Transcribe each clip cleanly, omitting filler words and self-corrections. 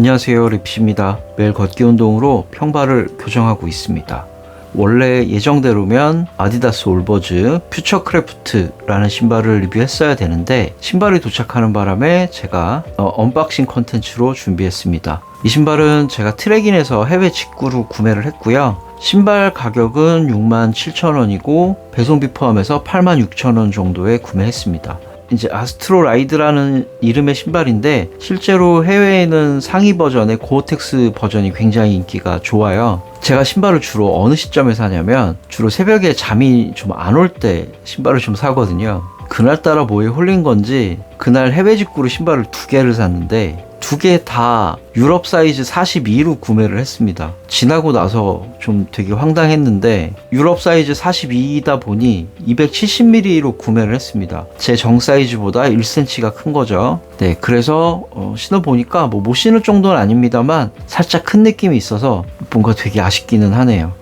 안녕하세요, 립시입니다. 매일 걷기 운동으로 평발을 교정하고 있습니다. 원래 예정대로면 아디다스 올버즈 퓨처크래프트라는 신발을 리뷰했어야 되는데 신발이 도착하는 바람에 제가 언박싱 컨텐츠로 준비했습니다. 이 신발은 제가 트랙인에서 해외 직구로 구매를 했고요. 신발 가격은 67,000원이고 배송비 포함해서 86,000원 정도에 구매했습니다. 이제 아스트로 라이드라는 이름의 신발인데 실제로 해외에는 상위 버전의 고어텍스 버전이 굉장히 인기가 좋아요. 제가 신발을 주로 어느 시점에 사냐면 주로 새벽에 잠이 좀 안 올 때 신발을 좀 사거든요. 그날따라 뭐에 홀린 건지 그날 해외 직구로 신발을 2개를 샀는데 2개 다 유럽 사이즈 42로 구매를 했습니다. 지나고 나서 좀 되게 황당했는데 유럽 사이즈 42이다 보니 270mm로 구매를 했습니다. 제 정 사이즈보다 1cm가 큰 거죠. 네, 그래서 신어보니까 뭐 못 신을 정도는 아닙니다만 살짝 큰 느낌이 있어서 뭔가 되게 아쉽기는 하네요.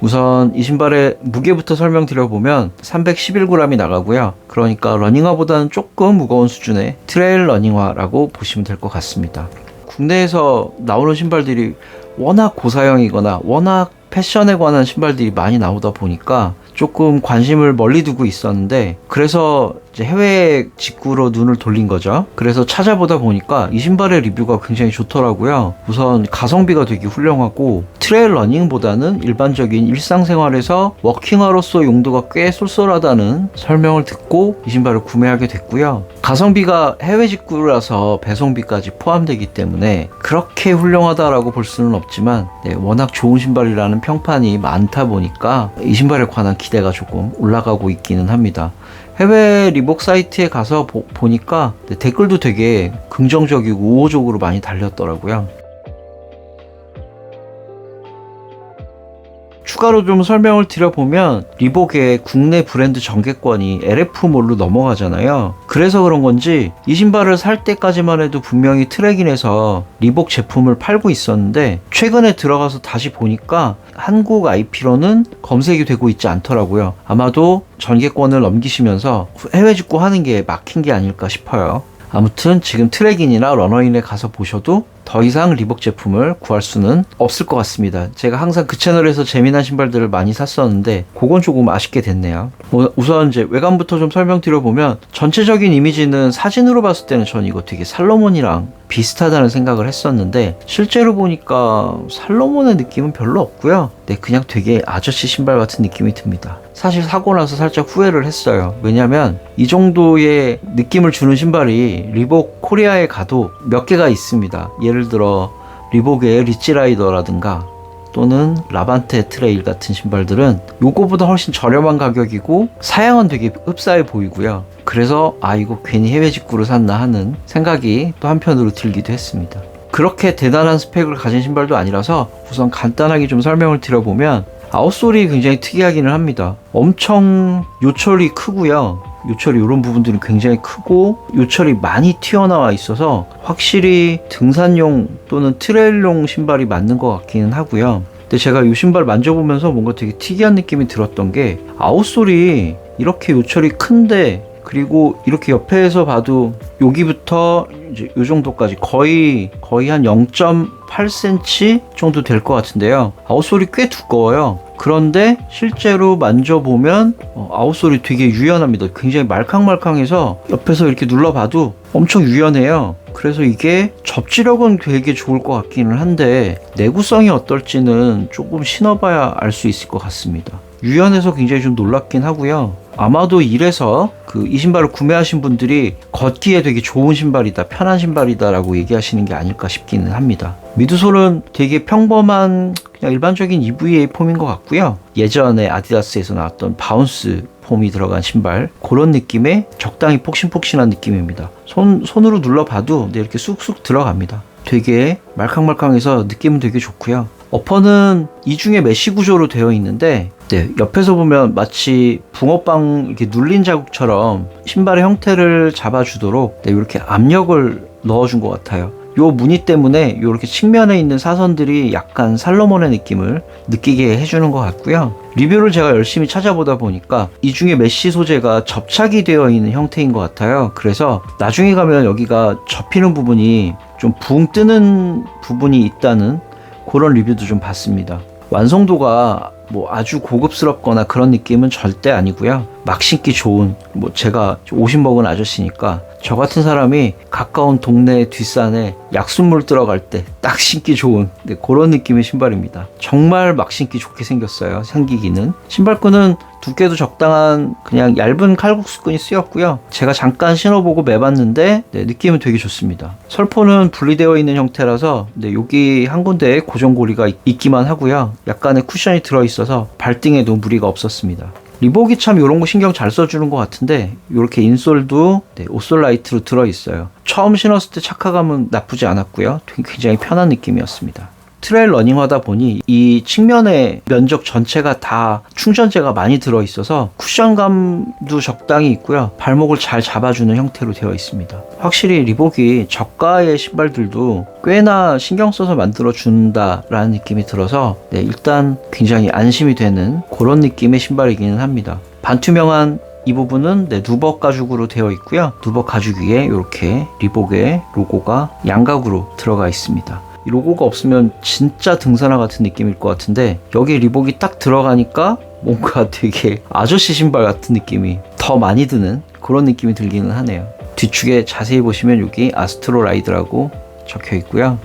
우선 이 신발의 무게부터 설명드려보면 311g이 나가고요. 그러니까 러닝화보다는 조금 무거운 수준의 트레일 러닝화라고 보시면 될 것 같습니다. 국내에서 나오는 신발들이 워낙 고사양이거나 워낙 패션에 관한 신발들이 많이 나오다 보니까 조금 관심을 멀리 두고 있었는데 그래서 이제 해외 직구로 눈을 돌린 거죠. 그래서 찾아보다 보니까 이 신발의 리뷰가 굉장히 좋더라고요. 우선 가성비가 되게 훌륭하고 트레일 러닝보다는 일반적인 일상생활에서 워킹화로서 용도가 꽤 쏠쏠하다는 설명을 듣고 이 신발을 구매하게 됐고요. 가성비가 해외 직구라서 배송비까지 포함되기 때문에 그렇게 훌륭하다라고 볼 수는 없지만 워낙 좋은 신발이라는 평판이 많다 보니까 이 신발에 관한 기대가 조금 올라가고 있기는 합니다. 해외 리복 사이트에 가서 보니까 댓글도 되게 긍정적이고 우호적으로 많이 달렸더라고요. 추가로 좀 설명을 드려보면 리복의 국내 브랜드 전개권이 LF몰로 넘어가잖아요. 그래서 그런 건지 이 신발을 살 때까지만 해도 분명히 트랙인에서 리복 제품을 팔고 있었는데 최근에 들어가서 다시 보니까 한국 IP로는 검색이 되고 있지 않더라고요. 아마도 전개권을 넘기시면서 해외 직구하는 게 막힌 게 아닐까 싶어요. 아무튼 지금 트랙인이나 러너인에 가서 보셔도 더 이상 리복 제품을 구할 수는 없을 것 같습니다. 제가 항상 그 채널에서 재미난 신발들을 많이 샀었는데 그건 조금 아쉽게 됐네요. 우선 이제 외관부터 좀 설명드려보면 전체적인 이미지는 사진으로 봤을 때는 전 이거 되게 살로몬이랑 비슷하다는 생각을 했었는데 실제로 보니까 살로몬의 느낌은 별로 없고요. 그냥 되게 아저씨 신발 같은 느낌이 듭니다. 사실 사고 나서 살짝 후회를 했어요. 왜냐면 이 정도의 느낌을 주는 신발이 리복 코리아에 가도 몇 개가 있습니다. 예를 들어 리복의 리치라이더라든가 또는 라반테 트레일 같은 신발들은 요거보다 훨씬 저렴한 가격이고 사양은 되게 흡사해 보이고요. 그래서 이거 괜히 해외 직구로 샀나 하는 생각이 또 한편으로 들기도 했습니다. 그렇게 대단한 스펙을 가진 신발도 아니라서 우선 간단하게 좀 설명을 드려보면 아웃솔이 굉장히 특이하기는 합니다. 엄청 요철이 크고요. 요철이 이런 부분들은 굉장히 크고 요철이 많이 튀어나와 있어서 확실히 등산용 또는 트레일용 신발이 맞는 것 같기는 하고요. 근데 제가 이 신발 만져보면서 뭔가 되게 특이한 느낌이 들었던 게 아웃솔이 이렇게 요철이 큰데 그리고 이렇게 옆에서 봐도 여기부터 이제 이 정도까지 거의 한 0.8cm 정도 될 것 같은데요. 아웃솔이 꽤 두꺼워요. 그런데 실제로 만져보면 아웃솔이 되게 유연합니다. 굉장히 말캉말캉해서 옆에서 이렇게 눌러봐도 엄청 유연해요. 그래서 이게 접지력은 되게 좋을 것 같기는 한데 내구성이 어떨지는 조금 신어봐야 알 수 있을 것 같습니다. 유연해서 굉장히 좀 놀랍긴 하고요. 아마도 이래서 이 신발을 구매하신 분들이 걷기에 되게 좋은 신발이다, 편한 신발이다 라고 얘기하시는 게 아닐까 싶기는 합니다. 미드솔은 되게 평범한 그냥 일반적인 EVA 폼인 것 같고요. 예전에 아디다스에서 나왔던 바운스 폼이 들어간 신발 그런 느낌의 적당히 폭신폭신한 느낌입니다. 손으로 눌러봐도 이렇게 쑥쑥 들어갑니다. 되게 말캉말캉해서 느낌은 되게 좋고요. 어퍼는 이중의 메쉬 구조로 되어 있는데 옆에서 보면 마치 붕어빵 이렇게 눌린 자국처럼 신발의 형태를 잡아주도록 이렇게 압력을 넣어준 것 같아요. 요 무늬 때문에 이렇게 측면에 있는 사선들이 약간 살로몬의 느낌을 느끼게 해주는 것 같고요. 리뷰를 제가 열심히 찾아보다 보니까 이 중에 메쉬 소재가 접착이 되어 있는 형태인 것 같아요. 그래서 나중에 가면 여기가 접히는 부분이 좀 붕 뜨는 부분이 있다는 그런 리뷰도 좀 봤습니다. 완성도가 뭐 아주 고급스럽거나 그런 느낌은 절대 아니고요. 막 신기 좋은, 뭐 제가 50 먹은 아저씨니까 저 같은 사람이 가까운 동네 뒷산에 약순물 들어갈 때 딱 신기 좋은 그런 느낌의 신발입니다. 정말 막 신기 좋게 생겼어요. 생기기는. 신발끈은 두께도 적당한 그냥 얇은 칼국수끈이 쓰였고요. 제가 잠깐 신어보고 매봤는데 느낌은 되게 좋습니다. 설포는 분리되어 있는 형태라서 여기 한 군데에 고정고리가 있기만 하고요. 약간의 쿠션이 들어있어서 발등에도 무리가 없었습니다. 리복이 참 이런 거 신경 잘 써주는 것 같은데 이렇게 인솔도 오솔 라이트로 들어있어요. 처음 신었을 때 착화감은 나쁘지 않았고요. 굉장히 편한 느낌이었습니다. 트레일 러닝하다 보니 이 측면의 면적 전체가 다 충전재가 많이 들어있어서 쿠션감도 적당히 있고요. 발목을 잘 잡아주는 형태로 되어 있습니다. 확실히 리복이 저가의 신발들도 꽤나 신경 써서 만들어준다라는 느낌이 들어서 일단 굉장히 안심이 되는 그런 느낌의 신발이기는 합니다. 반투명한 이 부분은 누벅 가죽으로 되어 있고요. 누벅 가죽 위에 이렇게 리복의 로고가 양각으로 들어가 있습니다. 이 로고가 없으면 진짜 등산화 같은 느낌일 것 같은데 여기 리복이 딱 들어가니까 뭔가 되게 아저씨 신발 같은 느낌이 더 많이 드는 그런 느낌이 들기는 하네요. 뒤축에 자세히 보시면 여기 아스트로 라이드라고 적혀 있고요.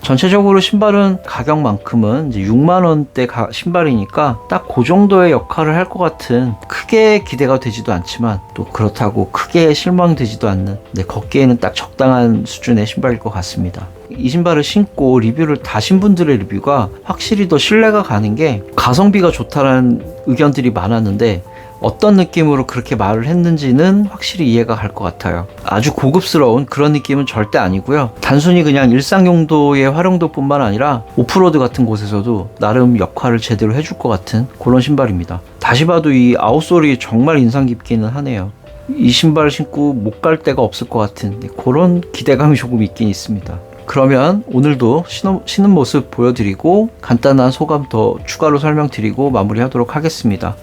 전체적으로 신발은 가격만큼은 이제 6만원대 신발이니까 딱 그 정도의 역할을 할 것 같은, 크게 기대가 되지도 않지만 또 그렇다고 크게 실망되지도 않는, 걷기에는 딱 적당한 수준의 신발일 것 같습니다. 이 신발을 신고 리뷰를 다신 분들의 리뷰가 확실히 더 신뢰가 가는 게, 가성비가 좋다라는 의견들이 많았는데 어떤 느낌으로 그렇게 말을 했는지는 확실히 이해가 갈 것 같아요. 아주 고급스러운 그런 느낌은 절대 아니고요. 단순히 그냥 일상 용도의 활용도 뿐만 아니라 오프로드 같은 곳에서도 나름 역할을 제대로 해줄 것 같은 그런 신발입니다. 다시 봐도 이 아웃솔이 정말 인상 깊기는 하네요. 이 신발을 신고 못 갈 데가 없을 것 같은 그런 기대감이 조금 있긴 있습니다. 그러면 오늘도 신은 모습 보여드리고 간단한 소감 더 추가로 설명드리고 마무리하도록 하겠습니다.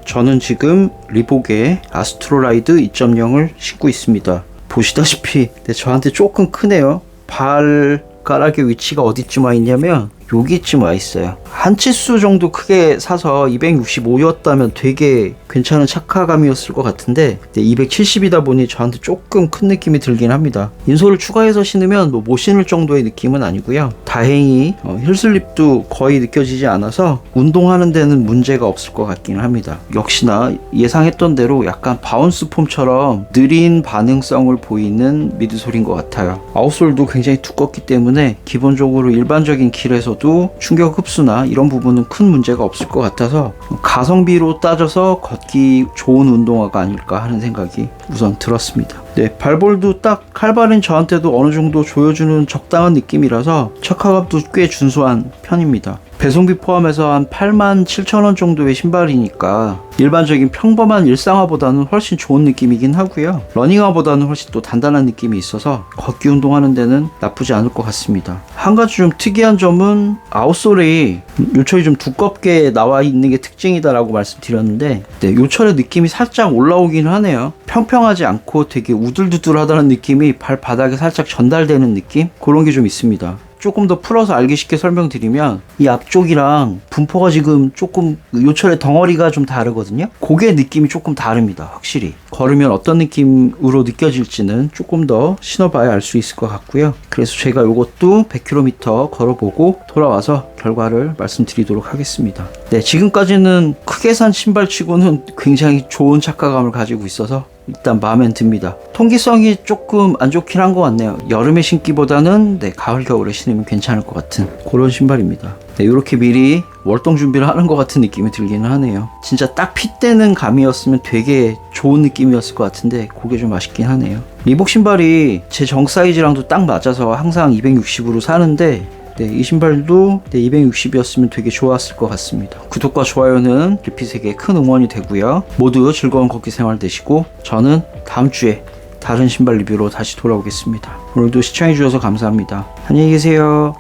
저는 지금 리복의 아스트로라이드 2.0을 신고 있습니다. 보시다시피 저한테 조금 크네요. 발가락의 위치가 어디쯤 와 있냐면 여기쯤 와 있어요. 한 치수 정도 크게 사서 265였다면 되게 괜찮은 착화감이었을 것 같은데 270이다 보니 저한테 조금 큰 느낌이 들긴 합니다. 인솔을 추가해서 신으면 못 신을 정도의 느낌은 아니고요. 다행히 힐슬립도 거의 느껴지지 않아서 운동하는 데는 문제가 없을 것 같기는 합니다. 역시나 예상했던 대로 약간 바운스 폼처럼 느린 반응성을 보이는 미드솔인 것 같아요. 아웃솔도 굉장히 두껍기 때문에 기본적으로 일반적인 길에서도 충격 흡수나 이런 부분은 큰 문제가 없을 것 같아서 가성비로 따져서 걷기 좋은 운동화가 아닐까 하는 생각이 우선 들었습니다. 발볼도 딱 칼발인 저한테도 어느 정도 조여주는 적당한 느낌이라서 착화감도 꽤 준수한 편입니다. 배송비 포함해서 한 87,000원 정도의 신발이니까 일반적인 평범한 일상화보다는 훨씬 좋은 느낌이긴 하고요. 러닝화보다는 훨씬 또 단단한 느낌이 있어서 걷기 운동하는 데는 나쁘지 않을 것 같습니다. 한 가지 좀 특이한 점은 아웃솔이 요철이 좀 두껍게 나와 있는 게 특징이다라고 말씀드렸는데 요철의 느낌이 살짝 올라오긴 하네요. 평평하지 않고 되게 우들두들하다는 느낌이 발바닥에 살짝 전달되는 느낌? 그런 게 좀 있습니다. 조금 더 풀어서 알기 쉽게 설명드리면 이 앞쪽이랑 분포가 지금 조금 요철의 덩어리가 좀 다르거든요. 그게 느낌이 조금 다릅니다. 확실히 걸으면 어떤 느낌으로 느껴질지는 조금 더 신어봐야 알 수 있을 것 같고요. 그래서 제가 이것도 100km 걸어보고 돌아와서 결과를 말씀드리도록 하겠습니다. 지금까지는 크게 산 신발치고는 굉장히 좋은 착화감을 가지고 있어서 일단 마음엔 듭니다. 통기성이 조금 안 좋긴 한 것 같네요. 여름에 신기보다는 가을 겨울에 신으면 괜찮을 것 같은 그런 신발입니다. 이렇게 미리 월동 준비를 하는 것 같은 느낌이 들기는 하네요. 진짜 딱 핏대는 감이었으면 되게 좋은 느낌이었을 것 같은데 그게 좀 아쉽긴 하네요. 리복 신발이 제 정 사이즈랑도 딱 맞아서 항상 260으로 사는데 네, 이 신발도 260이었으면 되게 좋았을 것 같습니다. 구독과 좋아요는 리핏에게 큰 응원이 되고요. 모두 즐거운 걷기 생활 되시고 저는 다음 주에 다른 신발 리뷰로 다시 돌아오겠습니다. 오늘도 시청해주셔서 감사합니다. 안녕히 계세요.